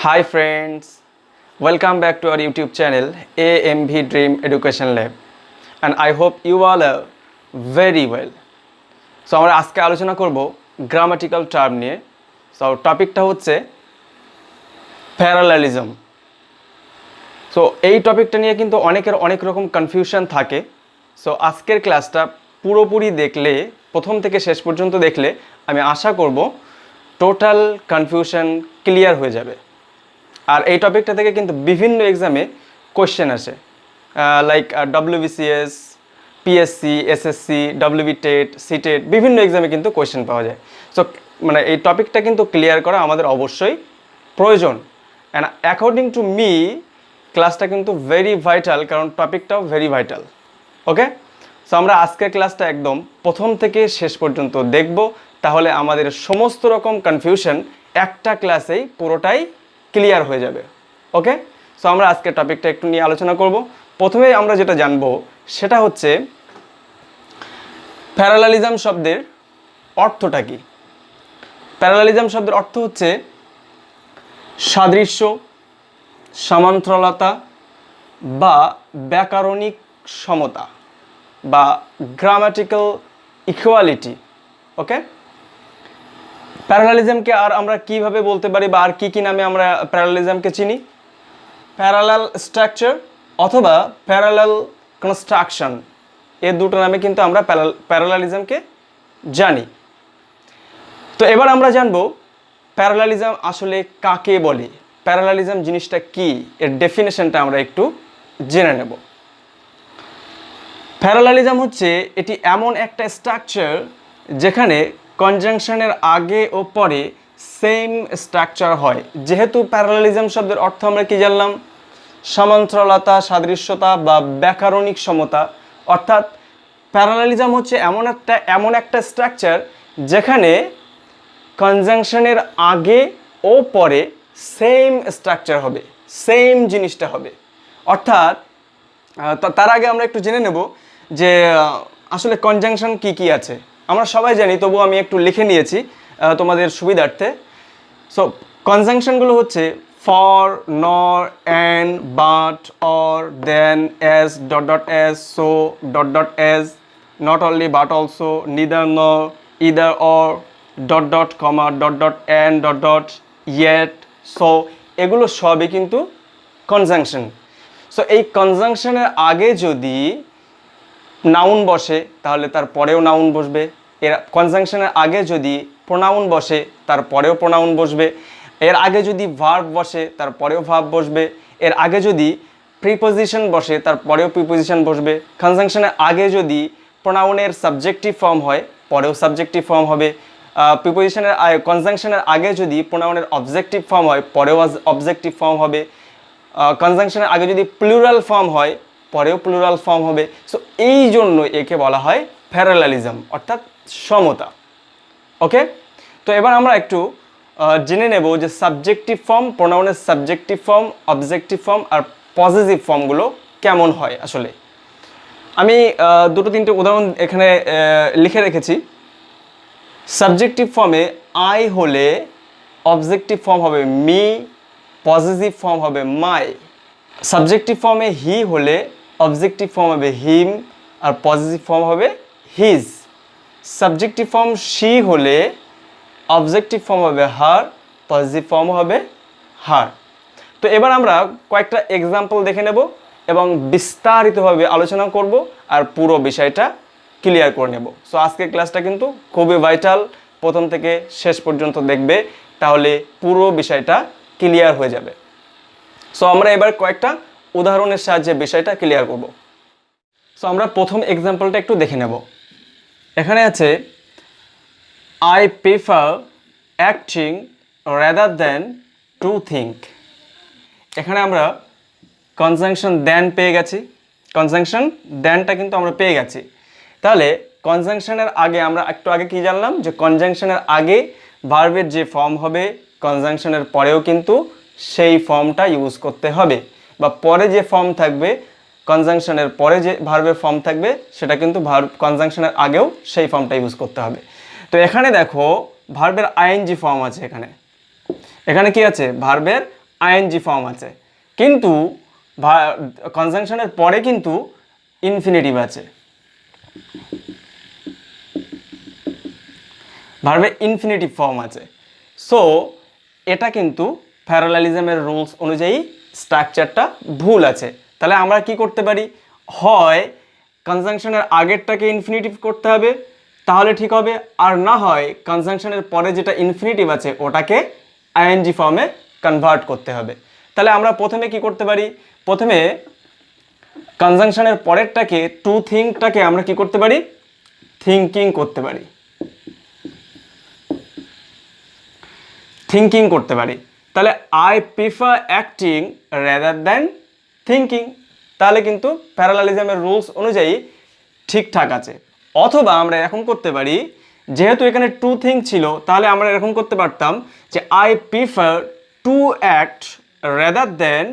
Hi friends, welcome back to our YouTube channel AMV Dream Education Lab and I hope you all are very well. So আমরা আজকে আলোচনা করব grammatical term নিয়ে। So টপিকটা হচ্ছে parallelism. So এই টপিকটা নিয়ে কিন্তু অনেকের অনেক রকম কনফিউশন থাকে। সো আজকের ক্লাসটা পুরোপুরি দেখলে, প্রথম থেকে শেষ পর্যন্ত দেখলে আমি আশা করব টোটাল কনফিউশন ক্লিয়ার হয়ে যাবে। আর এই টপিকটা থেকে কিন্তু বিভিন্ন এক্সামে কোয়েশ্চেন আসে, like WBCS, PSC, SSC, WB TET, CTET, বিভিন্ন এক্সামে কিন্তু কোয়েশ্চেন পাওয়া যায়। সো মানে এই টপিকটা কিন্তু ক্লিয়ার করা আমাদের অবশ্যই প্রয়োজন। অ্যান্ড অ্যাকর্ডিং টু মি ক্লাসটা কিন্তু ভেরি ভাইটাল, কারণ টপিকটাও ভেরি ভাইটাল। ওকে, সো আমরা আজকের ক্লাসটা একদম প্রথম থেকে শেষ পর্যন্ত দেখব, তাহলে আমাদের সমস্ত রকম কনফিউশন একটা ক্লাসেই পুরোটাই ক্লিয়ার হয়ে যাবে। ওকে, সো আমরা আজকের টপিকটা একটু নিয়ে আলোচনা করব। প্রথমেই আমরা যেটা জানবো সেটা হচ্ছে প্যারালালিজম শব্দের অর্থটা কি। প্যারালালিজম শব্দের অর্থ হচ্ছে সাদৃশ্য, সমান্তরালতা বা ব্যাকরণিক সমতা বা গ্রামাটিক্যাল ইকুয়ালিটি। ওকে, প্যারালালিজমকে আর আমরা কিভাবে বলতে পারি বা আর কি নামে আমরা প্যারালালিজমকে চিনি? প্যারালাল স্ট্রাকচার অথবা প্যারালাল কনস্ট্রাকশন, এই দুটো নামে কিন্তু আমরা প্যারালালিজমকে জানি। তো এবার আমরা জানবো প্যারালালিজম আসলে কাকে বলে, প্যারালালিজম জিনিসটা কি, এর ডেফিনেশনটা আমরা একটু জেনে নেব। প্যারালালিজম হচ্ছে এটি এমন একটা স্ট্রাকচার যেখানে কনজাংশনের আগে ও পরে সেম স্ট্রাকচার হয়। যেহেতু প্যারালালিজম শব্দের অর্থ আমরা কি জানলাম? সমান্তরালতা, সাদৃশ্যতা বা ব্যাকরণিক সমতা। অর্থাৎ প্যারালালিজম হচ্ছে এমন একটা স্ট্রাকচার যেখানে কনজাংশনের আগে ও পরে সেম স্ট্রাকচার হবে, সেম জিনিসটা হবে। অর্থাৎ তার আগে আমরা একটু জেনে নেব যে আসলে কনজাংশন কি আছে। আমরা সবাই জানি, তবুও আমি একটু লিখে নিয়েছি তোমাদের সুবিধার্থে। সো কনজাংশনগুলো হচ্ছে for, nor, and, but, or, then, as, dot dot as, so, dot dot as, not only but also, neither nor, either or, dot dot, comma, dot dot, and, dot dot, yet, so, এগুলো সবই কিন্তু conjunction. So এই কনজাংশনের আগে যদি noun বসে তাহলে তার পরেও নাউন বসবে। এর কনজাংশনের আগে যদি প্রোনাউন বসে তার পরেও প্রোনাউন বসবে। এর আগে যদি ভার্ব বসে তার পরেও ভার্ব বসবে। এর আগে যদি প্রিপোজিশন বসে তার পরেও প্রিপোজিশন বসবে। কনজাংশনের আগে যদি প্রোনাউনের সাবজেক্টিভ ফর্ম হয় পরেও সাবজেক্টিভ ফর্ম হবে। কনজাংশনের আগে যদি প্রোনাউনের অবজেক্টিভ ফর্ম হয় পরেও অবজেক্টিভ ফর্ম হবে। কনজাংশনের আগে যদি প্লুরাল ফর্ম হয় পরেও প্লুরাল ফর্ম হবে। সো এই জন্য একে বলা হয় প্যারালালিজম, অর্থাৎ সমতা। ওকে, তো এবার আমরা একটু জেনে নেব যে সাবজেক্টিভ ফর্ম, প্রোনাউনের সাবজেক্টিভ ফর্ম, অবজেক্টিভ ফর্ম আর পজিটিভ ফর্মগুলো কেমন হয় আসলে। আমি দুটো তিনটে উদাহরণ এখানে লিখে রেখেছি। সাবজেক্টিভ ফর্মে আই হলে অবজেক্টিভ ফর্ম হবে মি, পজিটিভ ফর্ম হবে মাই। সাবজেক্টিভ ফর্মে হি হলে অবজেক্টিভ ফর্ম হবে হিম আর পজিটিভ ফর্ম হবে হিজ। সাবজেক্টিভ ফর্ম শি হলে অবজেক্টিভ ফর্ম হবে হার, পজিটিভ ফর্ম হবে হার। তো এবার আমরা কয়েকটা এক্সাম্পল দেখে নেব এবং বিস্তারিতভাবে আলোচনা করব আর পুরো বিষয়টা ক্লিয়ার করে নেব। সো আজকের ক্লাসটা কিন্তু খুবই ভাইটাল, প্রথম থেকে শেষ পর্যন্ত দেখবে, তাহলে পুরো বিষয়টা ক্লিয়ার হয়ে যাবে। সো আমরা এবার কয়েকটা উদাহরণের সাহায্যে বিষয়টা ক্লিয়ার করব। সো আমরা প্রথম এক্সাম্পলটা একটু দেখে নেব। এখানে আছে I prefer acting rather than to think. এখানে আমরা কনজাংশন দ্যান পেয়ে গেছি, কনজাংশন দ্যানটা কিন্তু আমরা পেয়ে গেছি। তাহলে কনজাংশনের আগে আমরা একটু আগে কি জানলাম যে কনজাংশনের আগে ভার্বের যে ফর্ম হবে কনজাংশনের পরেও কিন্তু সেই ফর্মটা ইউজ করতে হবে, বা পরে যে ফর্ম থাকবে কনজাংশনের পরে যে ভার্বের ফর্ম থাকবে সেটা কিন্তু ভার্ব কনজাংশনের আগেও সেই ফর্মটা ইউজ করতে হবে। তো এখানে দেখো ভার্বের আইএনজি ফর্ম আছে। এখানে কি আছে? ভার্বের আইএনজি ফর্ম আছে, কিন্তু কনজাংশনের পরে কিন্তু ইনফিনিটিভ আছে, ভার্বের ইনফিনিটিভ ফর্ম আছে। সো এটা কিন্তু প্যারালালিজমের রুলস অনুযায়ী স্ট্রাকচারটা ভুল আছে। তাহলে আমরা কি করতে পারি, হয় কনজাংশনের আগেরটাকে ইনফিনিটিভ করতে হবে, তাহলে ঠিক হবে, আর না হয় কনজাংশনের পরে যেটা ইনফিনিটিভ আছে ওটাকে আইএনজি ফর্মে কনভার্ট করতে হবে। তাহলে আমরা প্রথমে কি করতে পারি, প্রথমে কনজাংশনের পরেরটাকে টু থিঙ্কটাকে আমরা কি করতে পারি, থিঙ্কিং করতে পারি, থিঙ্কিং করতে পারি। তাহলে I prefer acting rather than thinking, তাহলে কিন্তু প্যারালালিজমের রুলস অনুযায়ী ঠিকঠাক আছে। অথবা আমরা এরকম করতে পারি, যেহেতু এখানে টু থিঙ্ক ছিল, তাহলে আমরা এরকম করতে পারতাম যে I prefer to act rather than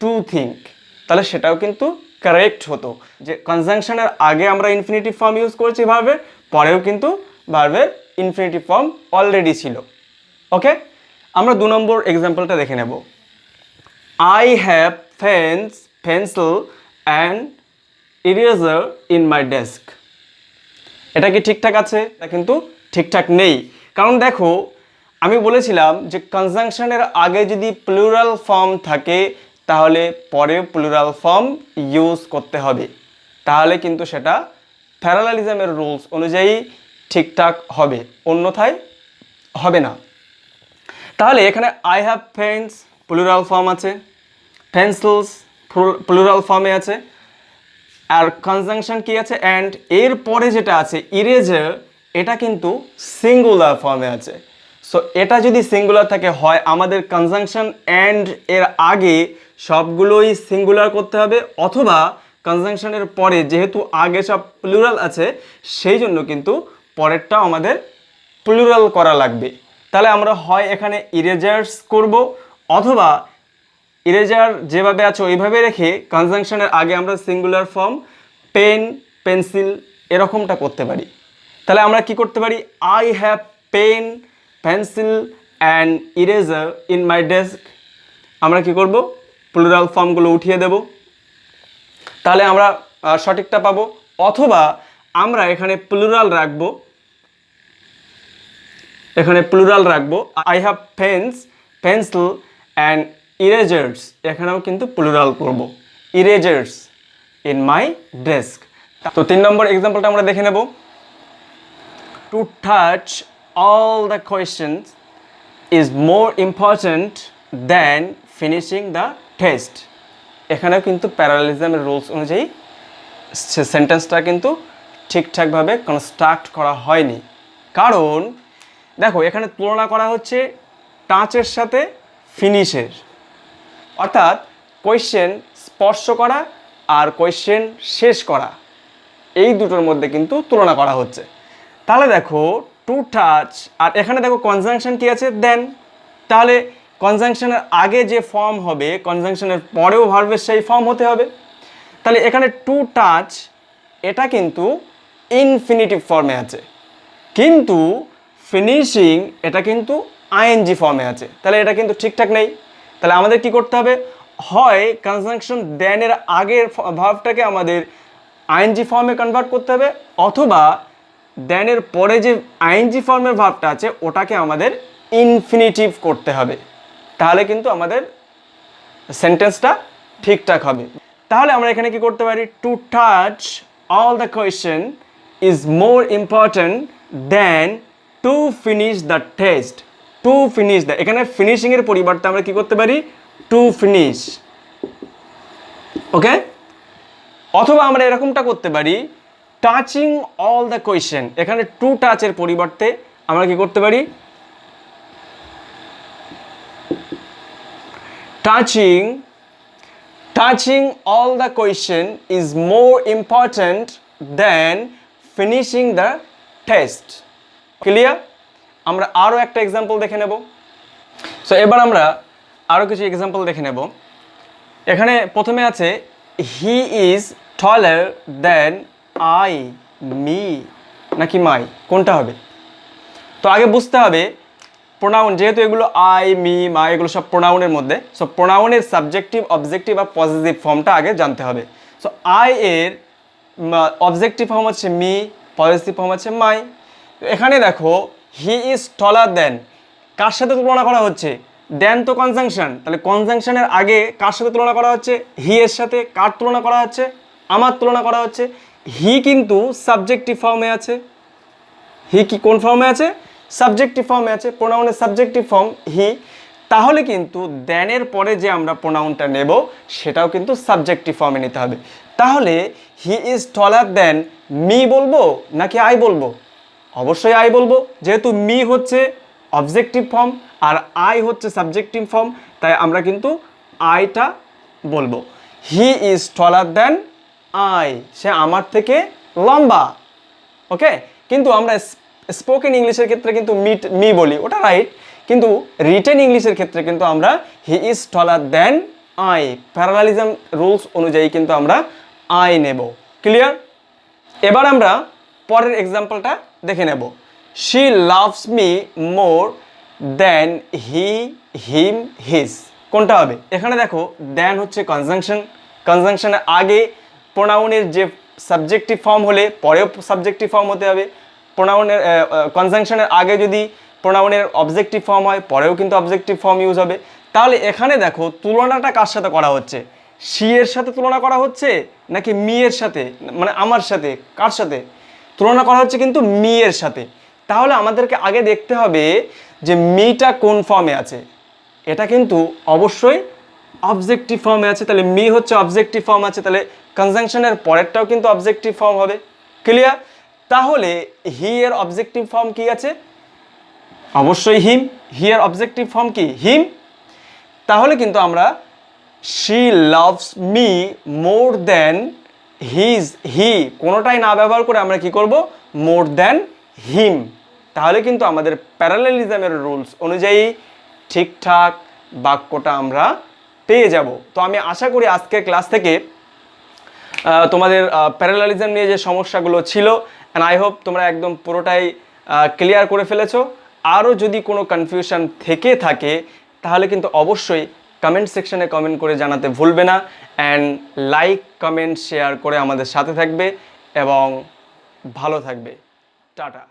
to think, তাহলে সেটাও কিন্তু কারেক্ট হতো, যে কনজাংশনের আগে আমরা ইনফিনিটিভ ফর্ম ইউজ করেছি ভার্বের, পরেও কিন্তু ভার্বের ইনফিনিটিভ ফর্ম অলরেডি ছিল। ওকে, আমরা 2 নম্বর এক্সাম্পলটা দেখে নেব। I have pencil and eraser in my desk. এটা কি ঠিকঠাক আছে? এটা কিন্তু ঠিকঠাক নেই, কারণ দেখো আমি বলেছিলাম যে কনজাংশনের আগে যদি প্লুরাল ফর্ম থাকে তাহলে পরে প্লুরাল ফর্ম ইউজ করতে হবে, তাহলে কিন্তু সেটা প্যারালালিজমের রুলস অনুযায়ী ঠিকঠাক হবে, অন্যথায় হবে না। তাহলে এখানে I have pens plural form আছে, পেন্সিলস প্লুরাল ফর্মে আছে, আর কনজাংশন কি আছে অ্যান্ড, এর পরে যেটা আছে ইরেজার, এটা কিন্তু সিঙ্গুলার ফর্মে আছে। সো এটা যদি সিঙ্গুলার থাকে, হয় আমাদের কনজাংশন অ্যান্ড এর আগে সবগুলোই সিঙ্গুলার করতে হবে, অথবা কনজাংশনের পরে যেহেতু আগে সব প্লুরাল আছে সেই জন্য কিন্তু পরেরটাও আমাদের প্লুরাল করা লাগবে। তাহলে আমরা হয় এখানে ইরেজার্স করব, অথবা ইরেজার যেভাবে আছে ওইভাবে রেখে কনজাংশনের আগে আমরা সিঙ্গুলার ফর্ম পেন পেন্সিল এরকমটা করতে পারি। তাহলে আমরা কি করতে পারি, I have pen pencil and eraser in my desk, আমরা কি করব, প্লুরাল ফর্মগুলো উঠিয়ে দেব, তাহলে আমরা সঠিকটা পাবো। অথবা আমরা এখানে প্লুরাল রাখবো, এখানে প্লুরাল রাখবো, I have pens pencil and erasers, এখানেও কিন্তু প্লুরাল করব, ইরেজার্স ইন মাই ডেস্ক। তো 3 নম্বর এক্সাম্পলটা আমরা দেখে নেব। Two touch all the questions is more important than finishing the test. এখানেও কিন্তু প্যারালালিজমের রুলস অনুযায়ী সেন্টেন্সটা কিন্তু ঠিকঠাকভাবে কনস্ট্রাক্ট করা হয়নি, কারণ দেখো এখানে তুলনা করা হচ্ছে টাচের সাথে ফিনিশের, অর্থাৎ কোয়েশ্চেন স্পর্শ করা আর কোয়েশ্চেন শেষ করা, এই দুটোর মধ্যে কিন্তু তুলনা করা হচ্ছে। তাহলে দেখো টু টাচ, আর এখানে দেখো কনজাংশন কি আছে দেন, তাহলে কনজাংশনের আগে যে ফর্ম হবে কনজাংশনের পরেও ভার্বের সেই ফর্ম হতে হবে। তাহলে এখানে টু টাচ এটা কিন্তু ইনফিনিটিভ ফর্মে আছে, কিন্তু ফিনিশিং এটা কিন্তু আইএনজি ফর্মে আছে, তাহলে এটা কিন্তু ঠিকঠাক নেই। তাহলে আমাদের কি করতে হবে, হয় কনজাংশন দেনের আগের ভার্বটাকে আমাদের আইএনজি ফর্মে কনভার্ট করতে হবে, অথবা দেনের পরে যে আইএনজি ফর্মের ভার্বটা আছে ওটাকে আমাদের ইনফিনিটিভ করতে হবে, তাহলে কিন্তু আমাদের সেন্টেন্সটা ঠিকঠাক হবে। তাহলে আমরা এখানে কি করতে পারি, to touch all the question is more important than to finish the test. To finish the, এখানে ফিনিশিংয়ের পরিবর্তে আমরা কি করতে পারি, টু ফিনিশ। ওকে, অথবা আমরা এরকমটা করতে পারি, টাচিং অল দ্য কোয়েশ্চেন, এখানে টু টাচের পরিবর্তে আমরা কি করতে পারি, touching all the question is more important than finishing the test. Clear? আমরা আরও একটা এক্সাম্পল দেখে নেব। সো এবার আমরা আরও কিছু এক্সাম্পল দেখে নেব। এখানে প্রথমে আছে he is taller than I, me নাকি মাই, কোনটা হবে? তো আগে বুঝতে হবে প্রোনাউন, যেহেতু এগুলো আই, মি, মা এগুলো সব প্রোনাউনের মধ্যে, সো প্রোনাউনের সাবজেক্টিভ, অবজেক্টিভ বা পজিটিভ ফর্মটা আগে জানতে হবে। সো আই এর অবজেক্টিভ ফর্ম হচ্ছে মি, পজিটিভ ফর্ম হচ্ছে মাই। এখানে দেখো হি ইজ টলার দেন, কার সাথে তুলনা করা হচ্ছে? দেন তো কনজাংশন, তাহলে কনজাংশনের আগে কার সাথে তুলনা করা হচ্ছে? হি এর সাথে। কার তুলনা করা হচ্ছে? আমার তুলনা করা হচ্ছে। হি কিন্তু সাবজেক্টিভ ফর্মে আছে। হি কি কোন ফর্মে আছে? সাবজেক্টিভ ফর্মে আছে, প্রোনাউনের সাবজেক্টিভ ফর্ম হি। তাহলে কিন্তু দেনের পরে যে আমরা প্রোনাউনটা নেব সেটাও কিন্তু সাবজেক্টিভ ফর্মে নিতে হবে। তাহলে হি ইজ টলার দেন মি বলবো নাকি আই বলবো? অবশ্যই আই বলবো, যেহেতু মি হচ্ছে অবজেক্টিভ ফর্ম আর আই হচ্ছে সাবজেক্টিভ ফর্ম, তাই আমরা কিন্তু আইটা বলবো। হি ইজ টলার দেন আই, সে আমার থেকে লম্বা। ওকে, কিন্তু আমরা স্পোকেন ইংলিশের ক্ষেত্রে কিন্তু মি বলি, ওটা রাইট, কিন্তু রিটেন ইংলিশের ক্ষেত্রে কিন্তু আমরা he is taller than I, parallelism rules অনুযায়ী কিন্তু আমরা আই নেব। ক্লিয়ার? এবার আমরা পরের এক্সাম্পলটা দেখে নেব। She loves me more than he, him, his. কোনটা হবে? এখানে দেখো দেন হচ্ছে কনজাংশন, কনজাংশনের আগে প্রোনাউনের যে সাবজেক্টিভ ফর্ম হলে পরেও সাবজেক্টিভ ফর্ম হতে হবে। প্রোনাউনের কনজাংশনের আগে যদি প্রোনাউনের অবজেক্টিভ ফর্ম হয় পরেও কিন্তু অবজেক্টিভ ফর্ম ইউজ হবে। তাহলে এখানে দেখো তুলনাটা কার সাথে করা হচ্ছে? শি এর সাথে তুলনা করা হচ্ছে নাকি মি এর সাথে, মানে আমার সাথে? কার সাথে তুলনা করা হচ্ছে? কিন্তু মি এর সাথে। তাহলে আমাদেরকে আগে দেখতে হবে যে মিটা কোন ফর্মে আছে। এটা কিন্তু অবশ্যই অবজেক্টিভ ফর্মে আছে, তাহলে মি হচ্ছে অবজেক্টিভ ফর্ম আছে, তাহলে কনজাংশনের পরেরটাও কিন্তু অবজেক্টিভ ফর্ম হবে। ক্লিয়ার? তাহলে হি এর অবজেক্টিভ ফর্ম কি আছে? অবশ্যই হিম। হি এর অবজেক্টিভ ফর্ম কি? হিম। তাহলে কিন্তু আমরা she loves me more than his, he কোনোটাই না ব্যবহার করে আমরা কি করব? মোর দেন হিম। তাহলে কিন্তু আমাদের প্যারালেলিজমের রুলস অনুযায়ী ঠিকঠাক বাক্যটা আমরা পেয়ে যাব। তো আমি আশা করি আজকের ক্লাস থেকে তোমাদের প্যারালেলিজম নিয়ে যে সমস্যাগুলো ছিল, অ্যান্ড আই হোপ তোমরা একদম পুরোটাই ক্লিয়ার করে ফেলেছো। আরও যদি কোনো কনফিউশন থেকে থাকে তাহলে কিন্তু অবশ্যই কমেন্ট সেকশনে কমেন্ট করে জানাতে ভুলবে না, অ্যান্ড লাইক, কমেন্ট, শেয়ার করে আমাদের সাথে থাকবে এবং ভালো থাকবে। টাটা।